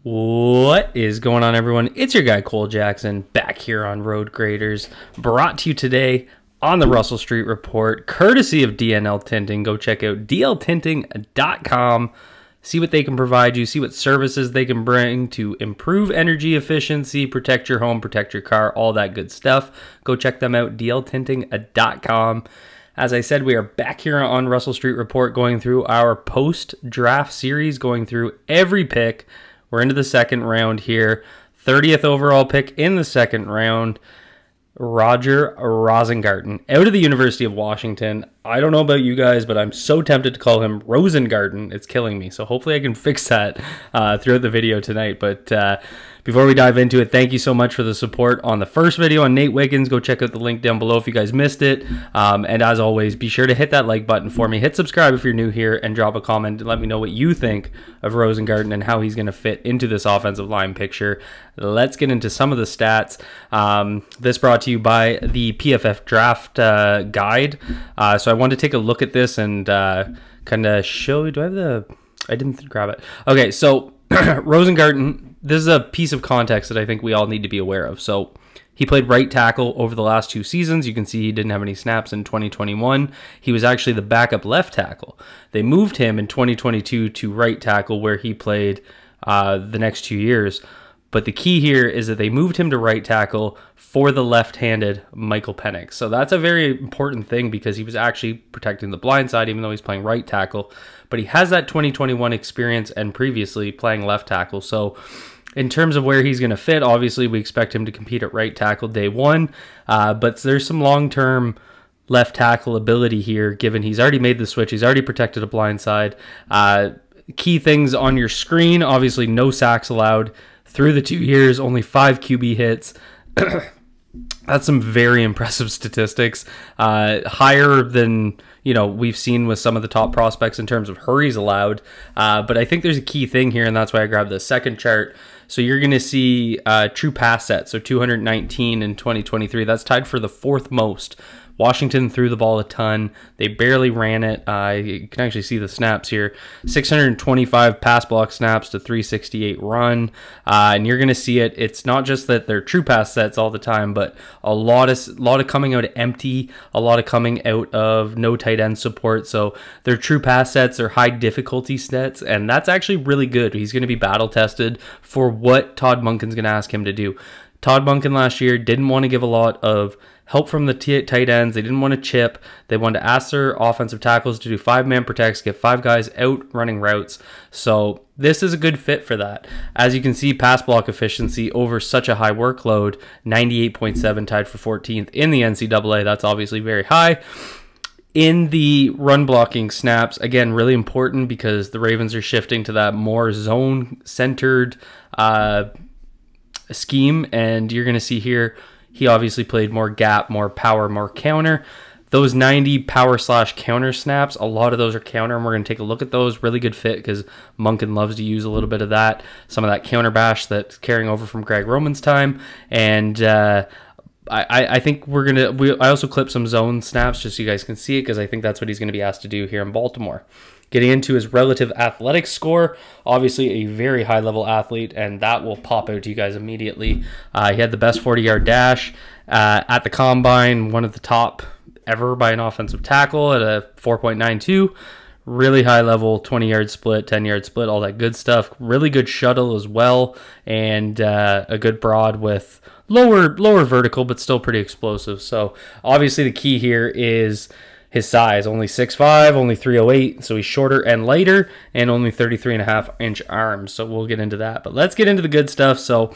What is going on, everyone? It's your guy Cole Jackson back here on Road Graders, brought to you today on the Russell Street Report, courtesy of DNL Tinting. Go check out dltinting.com, see what they can provide you, see what services they can bring to improve energy efficiency, protect your home, protect your car, all that good stuff. Go check them out, dltinting.com. As I said, we are back here on Russell Street Report going through our post-draft series, going through every pick. We're into the second round here. 30th overall pick in the second round, Roger Rosengarten, out of the University of Washington. I don't know about you guys, but I'm so tempted to call him Rosengarten. It's killing me. So hopefully I can fix that throughout the video tonight. But before we dive into it, thank you so much for the support on the first video on Nate Wiggins. Go check out the link down below if you guys missed it. And as always, be sure to hit that like button for me. Hit subscribe if you're new here and drop a comment and let me know what you think of Rosengarten and how he's going to fit into this offensive line picture. Let's get into some of the stats. This brought to you by the PFF Draft Guide. So I wanted to take a look at this and kind of show you. Do I have the... I didn't grab it. Okay, so Rosengarten, this is a piece of context that I think we all need to be aware of. So he played right tackle over the last 2 seasons. You can see he didn't have any snaps in 2021. He was actually the backup left tackle. They moved him in 2022 to right tackle, where he played the next 2 years. But the key here is that they moved him to right tackle for the left-handed Michael Penix. So that's a very important thing because he was actually protecting the blind side, even though he's playing right tackle. But he has that 2021 experience and previously playing left tackle. So in terms of where he's going to fit, obviously we expect him to compete at right tackle day one. But there's some long-term left tackle ability here, given he's already made the switch. He's already protected a blind side. Key things on your screen, obviously no sacks allowed. Through the 2 years, only 5 QB hits. That's some very impressive statistics. Higher than we've seen with some of the top prospects in terms of hurries allowed. But I think there's a key thing here, and that's why I grabbed the second chart. So you're going to see true pass set, so 219 in 2023. That's tied for the 4th most. Washington threw the ball a ton. They barely ran it. You can actually see the snaps here. 625 pass block snaps to 368 run. And you're going to see it. It's not just that they're true pass sets all the time, but a lot of coming out empty, a lot of coming out of no tight end support. So they're true pass sets, they're high difficulty sets, and that's actually really good. He's going to be battle tested for what Todd Monken's going to ask him to do. Todd Monken last year didn't want to give a lot of help from the tight ends. They didn't want to chip. They wanted to ask their offensive tackles to do 5-man protects, get 5 guys out running routes. So this is a good fit for that. As you can see, pass block efficiency over such a high workload, 98.7, tied for 14th in the NCAA. That's obviously very high. In the run blocking snaps, again, really important because the Ravens are shifting to that more zone-centered scheme, and you're going to see here he obviously played more gap, more power, more counter. Those 90 power/counter snaps, a lot of those are counter, and we're going to take a look at those. Really good fit because Monken loves to use a little bit of that, some of that counter bash that's carrying over from Greg Roman's time. And I think I also clipped some zone snaps just so you guys can see it, because I think that's what he's going to be asked to do here in Baltimore. Getting into his relative athletics score, obviously a very high-level athlete, and that will pop out to you guys immediately. He had the best 40-yard dash at the combine, one of the top ever by an offensive tackle at a 4.92. Really high-level 20-yard split, 10-yard split, all that good stuff. Really good shuttle as well, and a good broad with lower vertical, but still pretty explosive. So obviously the key here is his size, only 6'5", only 308, so he's shorter and lighter, and only 33.5-inch arms. So we'll get into that. But let's get into the good stuff. So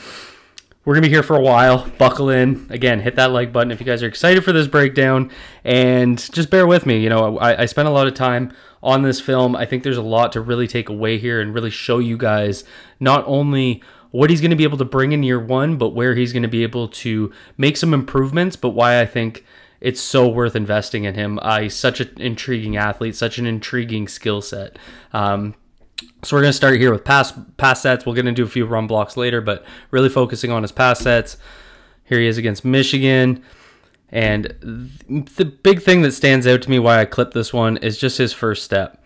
we're going to be here for a while. Buckle in. Again, hit that like button if you guys are excited for this breakdown, and just bear with me. I spent a lot of time on this film. I think there's a lot to really take away here and really show you guys not only what he's going to be able to bring in year one, but where he's going to be able to make some improvements, but why I think it's so worth investing in him. He's such an intriguing athlete, such an intriguing skill set. So we're going to start here with pass sets. We'll get into a few run blocks later, but really focusing on his pass sets. Here he is against Michigan. And the big thing that stands out to me why I clipped this one is just his first step.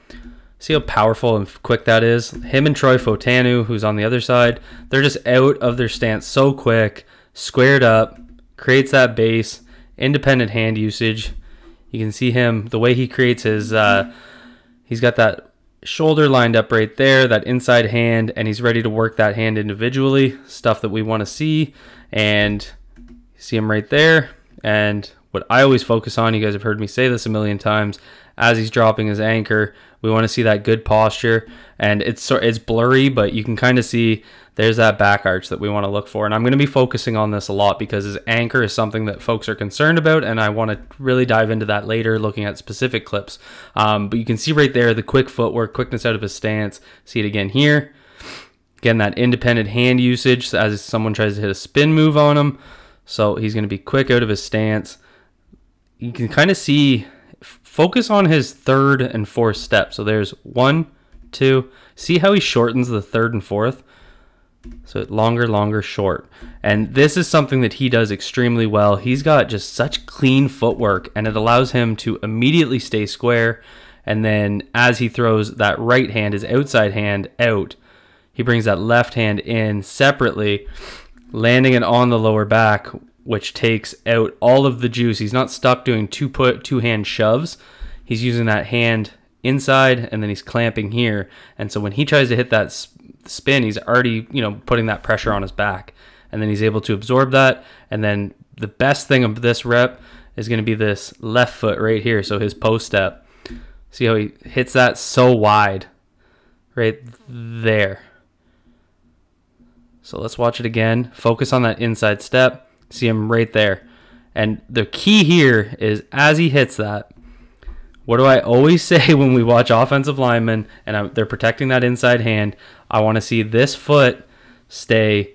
See how powerful and quick that is? Him and Troy Fotanu, who's on the other side, they're just out of their stance so quick, squared up, creates that base, independent hand usage. You can see him, the way he creates his, he's got that shoulder lined up right there, that inside hand, and he's ready to work that hand individually, stuff that we want to see. And you see him right there. And what I always focus on, you guys have heard me say this a million times, as he's dropping his anchor, we want to see that good posture. And it's blurry, but you can kind of see there's that back arch that we want to look for. And I'm going to be focusing on this a lot because his anchor is something that folks are concerned about, and I want to really dive into that later, looking at specific clips. But you can see right there the quick footwork, quickness out of his stance. See it again here. Again, that independent hand usage as someone tries to hit a spin move on him. So he's going to be quick out of his stance. You can kind of see, focus on his third and fourth step. So there's 1, 2. See how he shortens the third and fourth? So longer, short. And this is something that he does extremely well. He's got just such clean footwork, and it allows him to immediately stay square. And then as he throws that right hand, his outside hand out, he brings that left hand in separately, landing it on the lower back, which takes out all of the juice. He's not stuck doing two hand shoves. He's using that hand inside, and then he's clamping here. And so when he tries to hit that spin, he's already, putting that pressure on his back, and then he's able to absorb that. And then the best thing of this rep is going to be this left foot right here. So his post step, see how he hits that so wide right there. So let's watch it again. Focus on that inside step. See him right there. And the key here is as he hits that, what do I always say when we watch offensive linemen and they're protecting that inside hand? I want to see this foot stay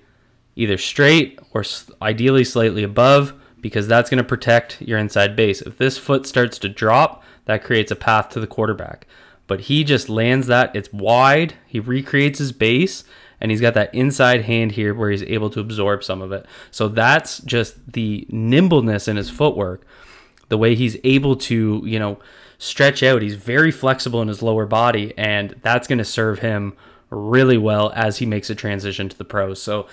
either straight or ideally slightly above, because that's going to protect your inside base. If this foot starts to drop, that creates a path to the quarterback. But he just lands that. It's wide. He recreates his base, and he's got that inside hand here where he's able to absorb some of it. So that's just the nimbleness in his footwork, the way he's able to, stretch out. He's very flexible in his lower body, and that's going to serve him really well as he makes a transition to the pros. So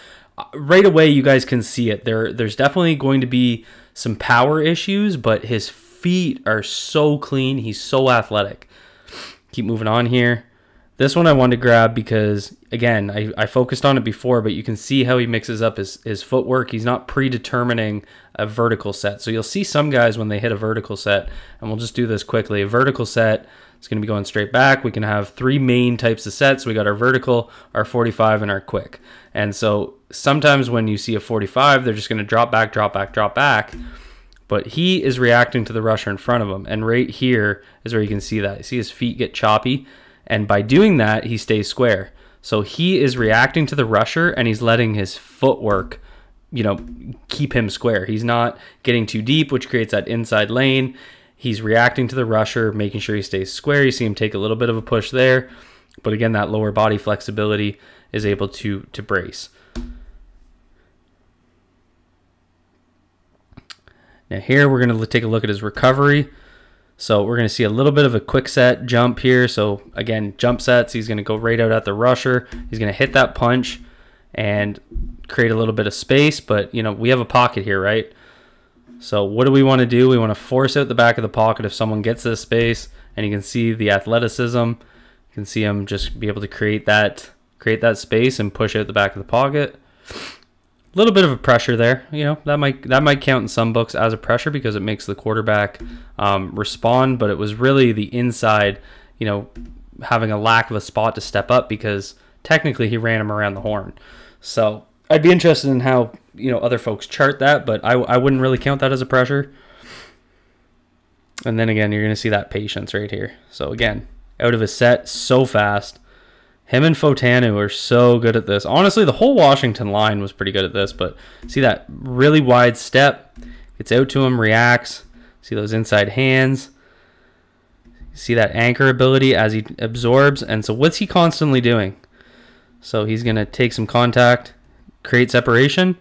right away, you guys can see it. There's definitely going to be some power issues, but his feet are so clean. He's so athletic. Keep moving on here. This one I wanted to grab because, again, I focused on it before, but you can see how he mixes up his footwork. He's not predetermining a vertical set. So you'll see some guys when they hit a vertical set, and we'll just do this quickly. A vertical set is going to be going straight back. We can have 3 main types of sets. We got our vertical, our 45, and our quick. And so sometimes when you see a 45, they're just going to drop back, drop back, drop back. But he is reacting to the rusher in front of him. And right here is where you can see that. You see his feet get choppy. And by doing that, he stays square. So he is reacting to the rusher, and he's letting his footwork, keep him square. He's not getting too deep, which creates that inside lane. He's reacting to the rusher, making sure he stays square. You see him take a little bit of a push there. But again, that lower body flexibility is able to brace. Now here, we're going to take a look at his recovery. So we're going to see a little bit of a quick set jump here. So again, jump sets, he's going to go right out at the rusher. He's going to hit that punch and create a little bit of space. But, we have a pocket here, right? So what do we want to do? We want to force out the back of the pocket if someone gets this space. And you can see the athleticism. You can see him just be able to create that space and push out the back of the pocket. A little bit of a pressure there, that might count in some books as a pressure because it makes the quarterback respond, but it was really the inside, having a lack of a spot to step up because technically he ran him around the horn. So I'd be interested in how other folks chart that, but I wouldn't really count that as a pressure. And then again, you're going to see that patience right here. So again, out of his set so fast. Him and Fotanu are so good at this. Honestly, the whole Washington line was pretty good at this, but see that really wide step? Gets out to him, reacts. See those inside hands. See that anchor ability as he absorbs. And so what's he constantly doing? So he's going to take some contact, create separation,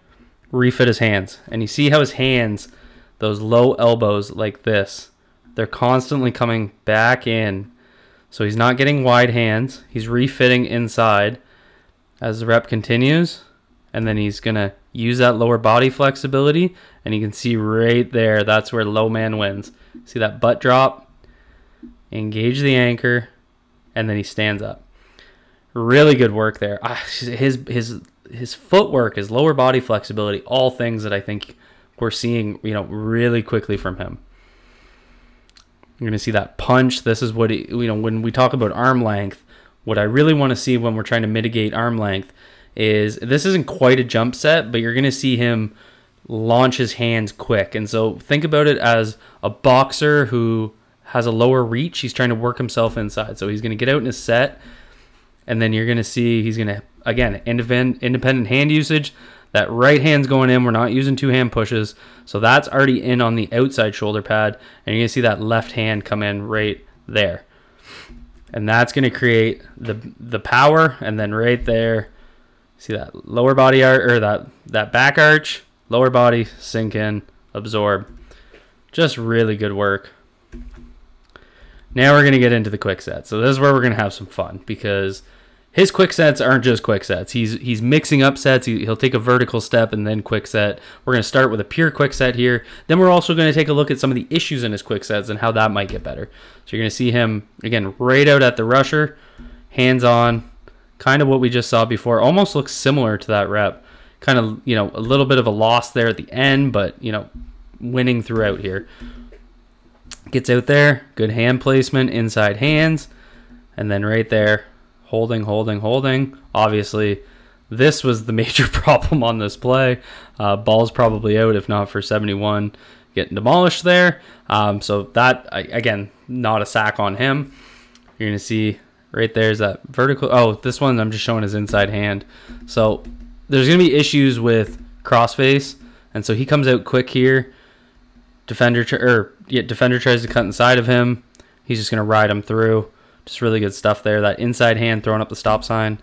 refit his hands. And you see how his hands, those low elbows like this, they're constantly coming back in. So he's not getting wide hands. He's refitting inside as the rep continues. And then he's going to use that lower body flexibility. And you can see right there, that's where low man wins. See that butt drop? Engage the anchor. And then he stands up. Really good work there. His footwork, his lower body flexibility, all things that I think we're seeing, really quickly from him. You're going to see that punch. This is what, when we talk about arm length, what I really want to see when we're trying to mitigate arm length is this isn't quite a jump set, but you're going to see him launch his hands quick. And so think about it as a boxer who has a lower reach. He's trying to work himself inside. So he's going to get out in his set, and then you're going to see he's going to, again, independent hand usage. That right hand's going in. We're not using two-hand pushes. So that's already in on the outside shoulder pad. And you're going to see that left hand come in right there. And that's going to create the power. And then right there, see that lower body arch, or that back arch, lower body, sink in, absorb. Just really good work. Now we're going to get into the quick sets. So this is where we're going to have some fun, because his quick sets aren't just quick sets. He's mixing up sets. He'll take a vertical step and then quick set. We're going to start with a pure quick set here. Then we're also going to take a look at some of the issues in his quick sets and how that might get better. So you're going to see him, again, right out at the rusher, hands on, kind of what we just saw before. Almost looks similar to that rep. Kind of, a little bit of a loss there at the end, but, winning throughout here. Gets out there, good hand placement, inside hands, and then right there, holding. Obviously, this was the major problem on this play. Ball's probably out, if not for 71, getting demolished there. So that, again, not a sack on him. You're going to see right there's that vertical. Oh, this one I'm just showing his inside hand. So there's going to be issues with crossface, and so he comes out quick here. Defender tries to cut inside of him. He's just going to ride him through. Just really good stuff there. That inside hand throwing up the stop sign.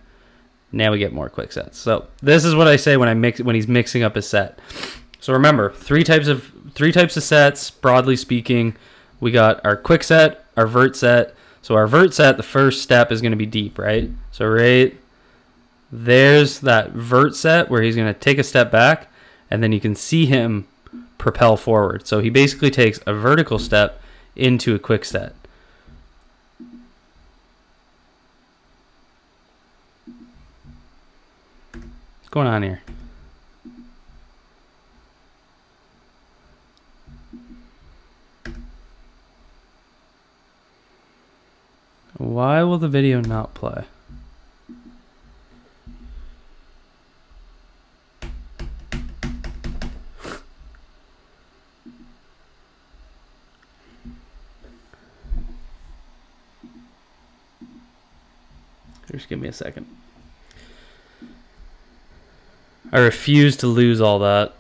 Now we get more quick sets. So this is what I say when he's mixing up his set. So remember, three types of sets. Broadly speaking, we got our quick set, our vert set. So our vert set, the first step is going to be deep, right? So right there's that vert set where he's going to take a step back, and then you can see him propel forward. So he basically takes a vertical step into a quick set. What's going on here? Why will the video not play? Just give me a second. I refuse to lose all that.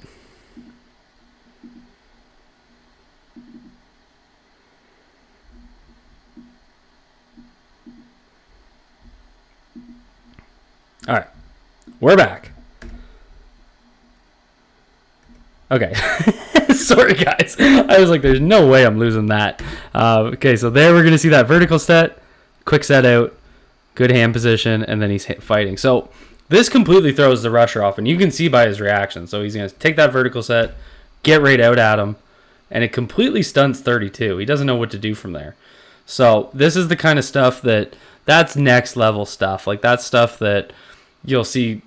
All right, we're back. Okay. Sorry, guys. I was like, there's no way I'm losing that. Okay, so there we're going to see that vertical set, quick set out, good hand position, and then he's fighting. So this completely throws the rusher off, and you can see by his reaction. So he's going to take that vertical set, get right out at him, and it completely stunts 32. He doesn't know what to do from there. So this is the kind of stuff that's next level stuff. Like that's stuff that you'll see.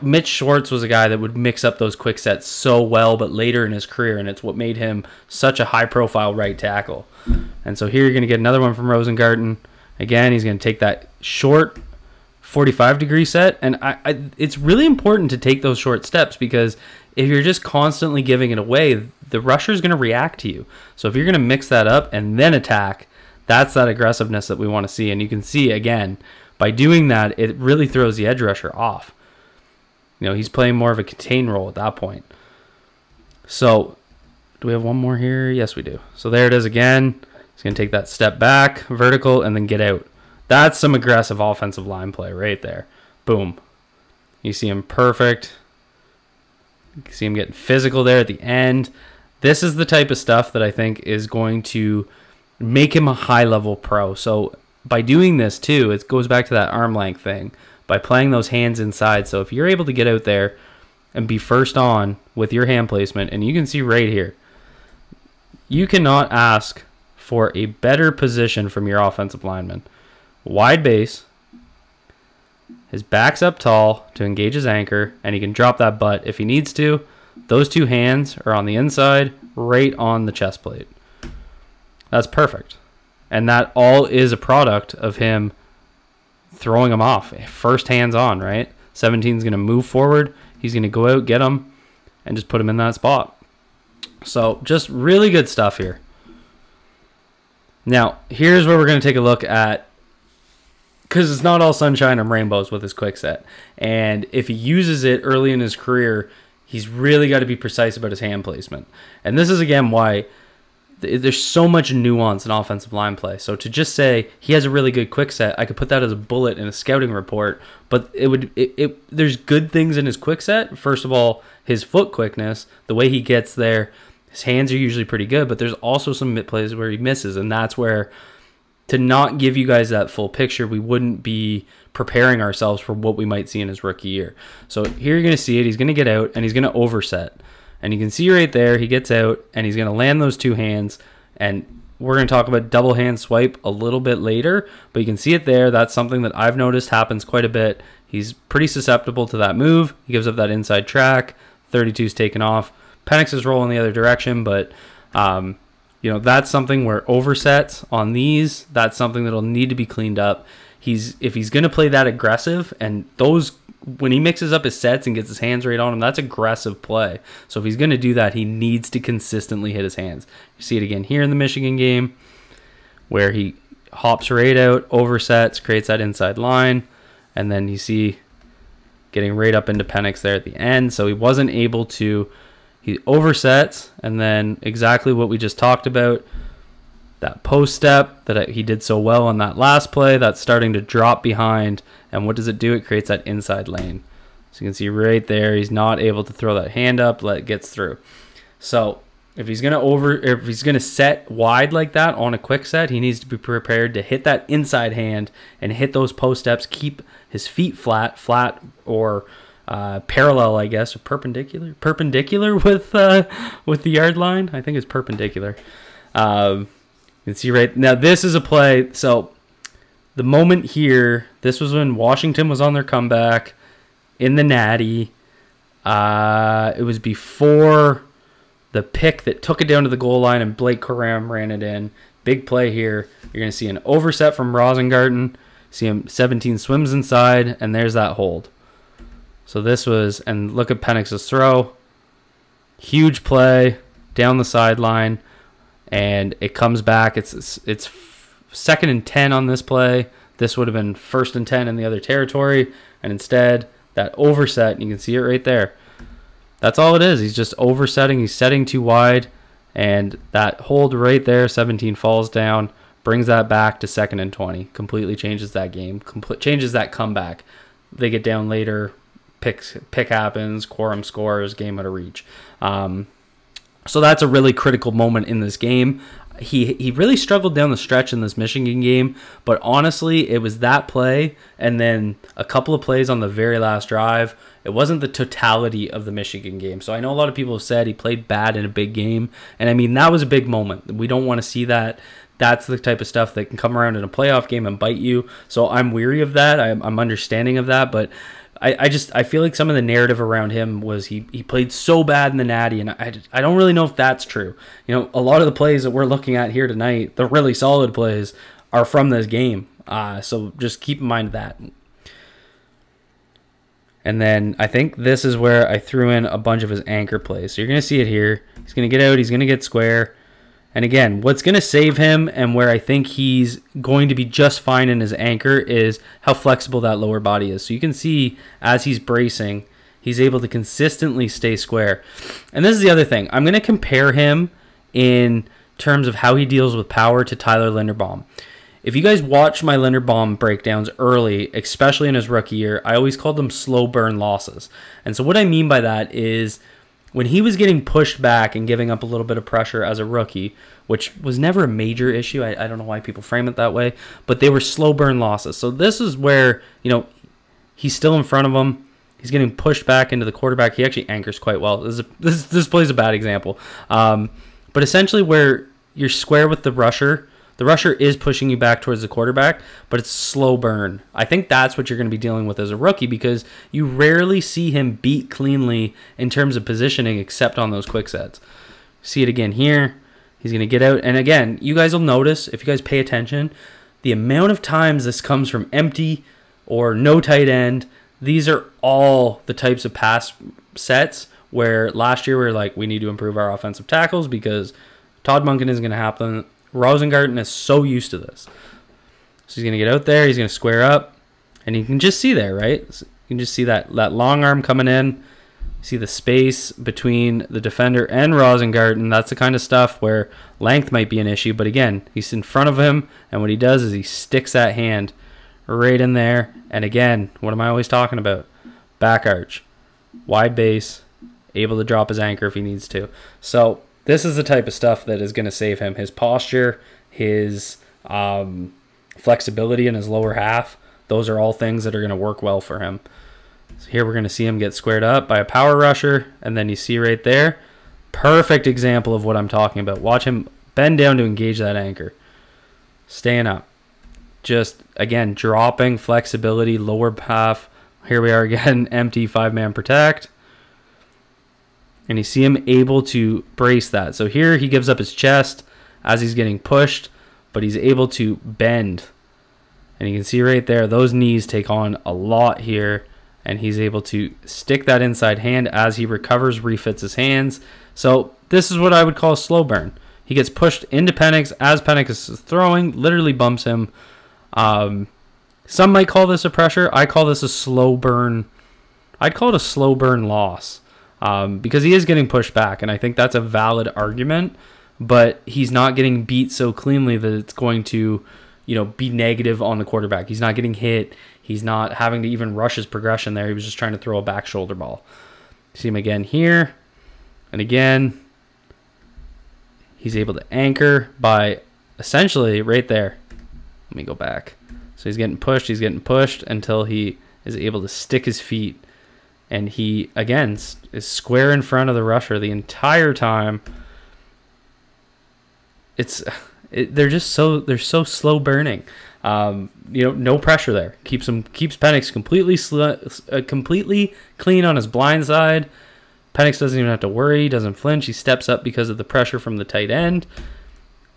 Mitch Schwartz was a guy that would mix up those quick sets so well, but later in his career, and it's what made him such a high-profile right tackle. And so here you're going to get another one from Rosengarten. Again, he's going to take that short 45-degree set, and it's really important to take those short steps, because if you're just constantly giving it away, the rusher is going to react to you. So if you're going to mix that up and then attack, that's that aggressiveness that we want to see. And you can see, again, by doing that, it really throws the edge rusher off. He's playing more of a contain role at that point. So do we have one more here? Yes, we do. So there it is again. He's going to take that step back, vertical, and then get out. That's some aggressive offensive line play right there. Boom. You see him perfect. You can see him getting physical there at the end. This is the type of stuff that I think is going to make him a high-level pro. So by doing this too, it goes back to that arm length thing, by playing those hands inside. So if you're able to get out there and be first on with your hand placement, and you can see right here, you cannot ask for a better position from your offensive lineman. Wide base, his back's up tall to engage his anchor, and he can drop that butt if he needs to. Those two hands are on the inside, right on the chest plate. That's perfect. And that all is a product of him throwing him off. First hands on, right? 17's going to move forward. He's going to go out, get him, and just put him in that spot. So just really good stuff here. Now, here's where we're going to take a look at, because it's not all sunshine and rainbows with his quick set. And if he uses it early in his career, he's really got to be precise about his hand placement. And this is, again, why there's so much nuance in offensive line play. So to just say he has a really good quick set, I could put that as a bullet in a scouting report, but there's good things in his quick set. First of all, his foot quickness, the way he gets there, his hands are usually pretty good, but there's also some plays where he misses, and that's where, to not give you guys that full picture, we wouldn't be preparing ourselves for what we might see in his rookie year. So here you're going to see it. He's going to get out, and he's going to overset. And you can see right there, he gets out, and he's going to land those two hands. And we're going to talk about double hand swipe a little bit later, but you can see it there. That's something that I've noticed happens quite a bit. He's pretty susceptible to that move. He gives up that inside track. 32's taken off. Penix is rolling the other direction, but that's something where oversets on these, that's something that'll need to be cleaned up. If he's going to play that aggressive, and those, when he mixes up his sets and gets his hands right on him, that's aggressive play. So if he's going to do that, he needs to consistently hit his hands. You see it again here in the Michigan game, where he hops right out, oversets, creates that inside line, and then you see getting right up into Penix there at the end. So he wasn't able to, he oversets, and then exactly what we just talked about, that post step that he did so well on that last play, that's starting to drop behind. And what does it do? It creates that inside lane. So you can see right there, he's not able to throw that hand up, let it gets through. So if he's gonna set wide like that on a quick set, he needs to be prepared to hit that inside hand and hit those post steps, keep his feet flat or parallel, I guess, or perpendicular with the yard line. I think it's perpendicular. You can see right now, this is a play. So the moment here, this was when Washington was on their comeback in the Natty. It was before the pick that took it down to the goal line, and Blake Coram ran it in. Big play here. You're going to see an overset from Rosengarten. See him, 17 swims inside, and there's that hold. So this was, and look at Penix's throw. Huge play down the sideline, and it comes back. It's 2nd and 10 on this play. This would have been 1st and 10 in the other territory, and instead that overset, you can see it right there. That's all it is. He's just oversetting. He's setting too wide, and that hold right there, 17 falls down, brings that back to 2nd and 20. Completely changes that game. Changes that comeback. They get down later. Pick happens, Quorum scores, game out of reach. So that's a really critical moment in this game. He really struggled down the stretch in this Michigan game, but honestly, it was that play and then a couple of plays on the very last drive. It wasn't the totality of the Michigan game. So I know a lot of people have said he played bad in a big game, and I mean, that was a big moment. We don't want to see that. That's the type of stuff that can come around in a playoff game and bite you. So I'm weary of that. I'm understanding of that, but I feel like some of the narrative around him was he played so bad in the Natty, and I don't really know if that's true. You know, a lot of the plays that we're looking at here tonight, the really solid plays, are from this game. So just keep in mind that. And then I think this is where I threw in a bunch of his anchor plays. So you're going to see it here. He's going to get out. He's going to get square. And again, what's going to save him and where I think he's going to be just fine in his anchor is how flexible that lower body is. So you can see as he's bracing, he's able to consistently stay square. And this is the other thing. I'm going to compare him in terms of how he deals with power to Tyler Linderbaum. If you guys watch my Linderbaum breakdowns early, especially in his rookie year, I always called them slow burn losses. And so what I mean by that is when he was getting pushed back and giving up a little bit of pressure as a rookie, which was never a major issue. I don't know why people frame it that way, but they were slow burn losses. So this is where, you know, he's still in front of him. He's getting pushed back into the quarterback. He actually anchors quite well. This play is a bad example. But essentially where you're square with the rusher is pushing you back towards the quarterback, but it's slow burn. I think that's what you're going to be dealing with as a rookie, because you rarely see him beat cleanly in terms of positioning except on those quick sets. See it again here. He's going to get out. And again, you guys will notice, if you guys pay attention, the amount of times this comes from empty or no tight end. These are all the types of pass sets where last year we were like, we need to improve our offensive tackles because Todd Monken isn't going to happen. Rosengarten is so used to this. So he's going to get out there. He's going to square up. And you can just see there, right? So you can just see that long arm coming in. See the space between the defender and Rosengarten. That's the kind of stuff where length might be an issue. But again, he's in front of him. And what he does is he sticks that hand right in there. And again, what am I always talking about? Back arch. Wide base. Able to drop his anchor if he needs to. So this is the type of stuff that is going to save him. His posture, his flexibility in his lower half. Those are all things that are going to work well for him. So here we're going to see him get squared up by a power rusher. And then you see right there, perfect example of what I'm talking about. Watch him bend down to engage that anchor. Staying up. Just, again, dropping flexibility, lower half. Here we are again, empty 5-man protect. And you see him able to brace that. So here he gives up his chest as he's getting pushed, but he's able to bend. And you can see right there, those knees take on a lot here. And he's able to stick that inside hand as he recovers, refits his hands. So this is what I would call a slow burn. He gets pushed into Penix as Penix is throwing, literally bumps him. Some might call this a pressure. I call this a slow burn. I'd call it a slow burn loss because he is getting pushed back, and I think that's a valid argument. But he's not getting beat so cleanly that it's going to, you know, be negative on the quarterback. He's not getting hit. He's not having to even rush his progression there. He was just trying to throw a back shoulder ball. See him again here, and again. He's able to anchor by essentially right there. Let me go back. So he's getting pushed until he is able to stick his feet. And he, again, is square in front of the rusher the entire time. They're so slow burning. You know, no pressure there. Keeps Penix completely clean on his blind side. Penix doesn't even have to worry. He doesn't flinch. He steps up because of the pressure from the tight end.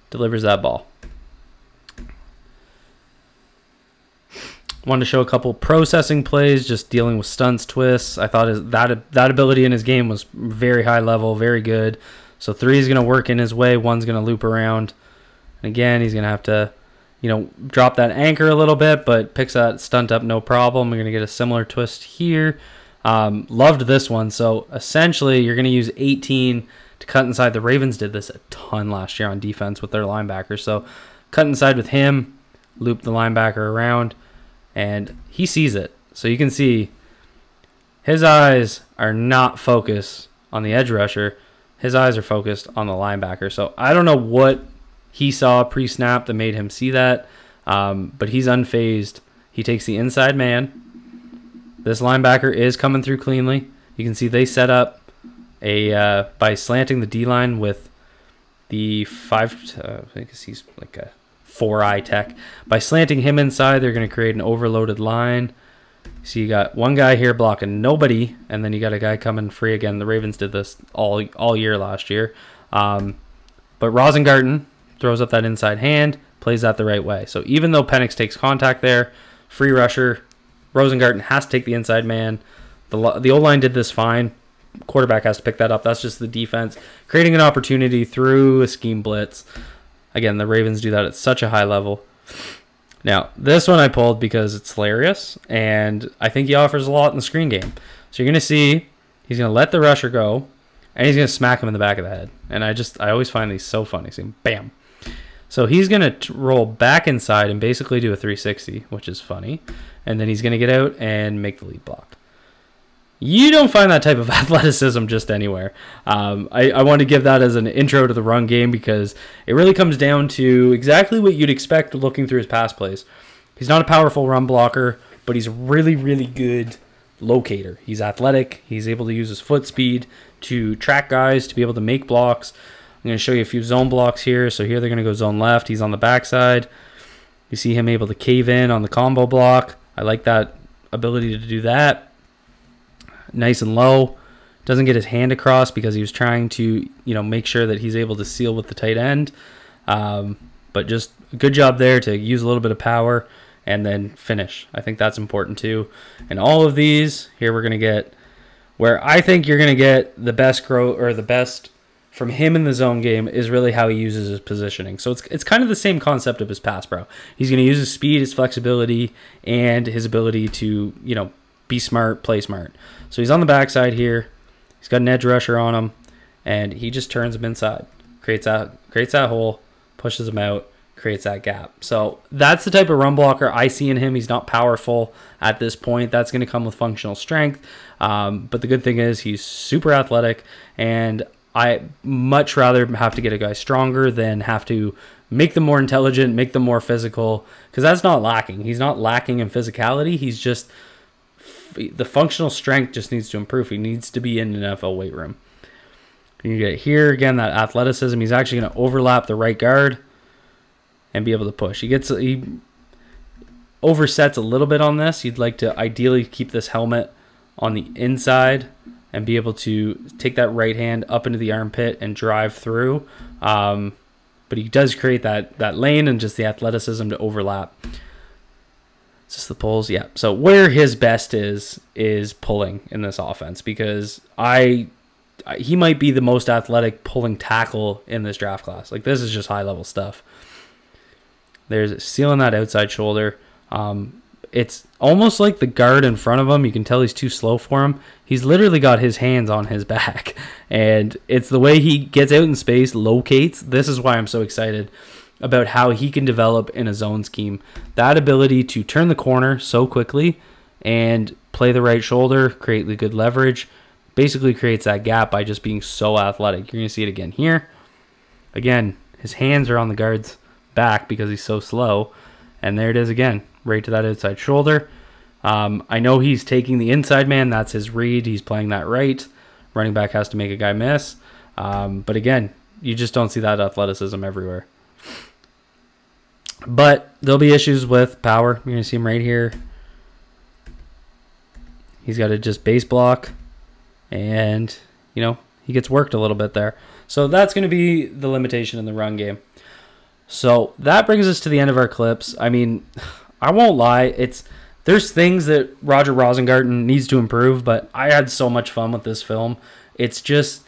Delivers that ball. Wanted to show a couple processing plays, just dealing with stunts, twists. I thought that ability in his game was very high level, very good. So 3 is going to work in his way. 1's going to loop around. And again, he's going to have to, you know, drop that anchor a little bit, but picks that stunt up no problem. We're going to get a similar twist here. Loved this one. So essentially, you're going to use 18 to cut inside. The Ravens did this a ton last year on defense with their linebackers. So cut inside with him, loop the linebacker around, and he sees it. So you can see his eyes are not focused on the edge rusher. His eyes are focused on the linebacker. So I don't know what he saw pre-snap that made him see that, but he's unfazed. He takes the inside man. This linebacker is coming through cleanly. You can see they set up by slanting the D-line with the 5, I think he's like a 4-eye tech. By slanting him inside, they're going to create an overloaded line. So you got one guy here blocking nobody, and then you got a guy coming free again. The Ravens did this all year last year. But Rosengarten throws up that inside hand, plays that the right way. So even though Penix takes contact there, free rusher, Rosengarten has to take the inside man. The O-line did this fine. Quarterback has to pick that up. That's just the defense. Creating an opportunity through a scheme blitz. Again, the Ravens do that at such a high level. Now, this one I pulled because it's hilarious, and I think he offers a lot in the screen game. So you're going to see he's going to let the rusher go, and he's going to smack him in the back of the head. And I always find these so funny. See, bam. So he's going to roll back inside and basically do a 360, which is funny. And then he's going to get out and make the lead block. You don't find that type of athleticism just anywhere. I want to give that as an intro to the run game because it really comes down to exactly what you'd expect looking through his pass plays. He's not a powerful run blocker, but he's a really, really good locator. He's athletic. He's able to use his foot speed to track guys, to be able to make blocks. I'm going to show you a few zone blocks here. So here they're going to go zone left. He's on the backside. You see him able to cave in on the combo block. I like that ability to do that. Nice and low. Doesn't get his hand across because he was trying to, make sure that he's able to seal with the tight end. But just a good job there to use a little bit of power and then finish. I think that's important too. And all of these, here we're going to get where I think you're going to get the best growth or the best from him in the zone game is really how he uses his positioning. So it's kind of the same concept of his pass pro. He's going to use his speed, his flexibility, and his ability to, be smart, play smart. So he's on the backside here. He's got an edge rusher on him, and he just turns him inside, creates that hole, pushes him out, creates that gap. So that's the type of run blocker I see in him. He's not powerful at this point. That's going to come with functional strength. But the good thing is he's super athletic, and I much rather have to get a guy stronger than have to make them more intelligent, make them more physical, because that's not lacking. He's not lacking in physicality. He's just the functional strength just needs to improve. He needs to be in an NFL weight room. You get here again that athleticism. He's actually going to overlap the right guard and be able to push. He oversets a little bit on this. You'd like to ideally keep this helmet on the inside and be able to take that right hand up into the armpit and drive through. But he does create that lane and just the athleticism to overlap. It's just the pulls, yeah. So where his best is pulling in this offense, because he might be the most athletic pulling tackle in this draft class. Like, this is just high-level stuff. There's sealing that outside shoulder. It's almost like the guard in front of him. You can tell he's too slow for him. He's literally got his hands on his back. And it's the way he gets out in space, locates. This is why I'm so excited about how he can develop in a zone scheme. That ability to turn the corner so quickly and play the right shoulder, create the good leverage, basically creates that gap by just being so athletic. You're going to see it again here. Again, his hands are on the guard's back because he's so slow. And there it is again, right to that outside shoulder. I know he's taking the inside man. That's his read. He's playing that right. Running back has to make a guy miss. But again, you just don't see that athleticism everywhere. But there'll be issues with power. You're going to see him right here. He's got to just base block. And, he gets worked a little bit there. So that's going to be the limitation in the run game. So that brings us to the end of our clips. I mean, I won't lie. There's things that Roger Rosengarten needs to improve, but I had so much fun with this film. It's just,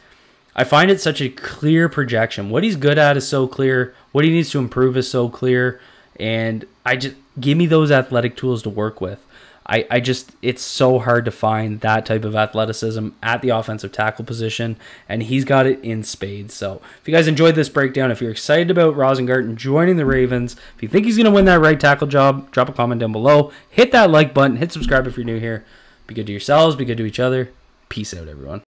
I find it such a clear projection. What he's good at is so clear. What he needs to improve is so clear. And give me those athletic tools to work with. It's so hard to find that type of athleticism at the offensive tackle position, and he's got it in spades. So if you guys enjoyed this breakdown, if you're excited about Rosengarten joining the Ravens, if you think he's going to win that right tackle job, drop a comment down below. Hit that like button, hit subscribe if you're new here. Be good to yourselves, be good to each other. Peace out, everyone.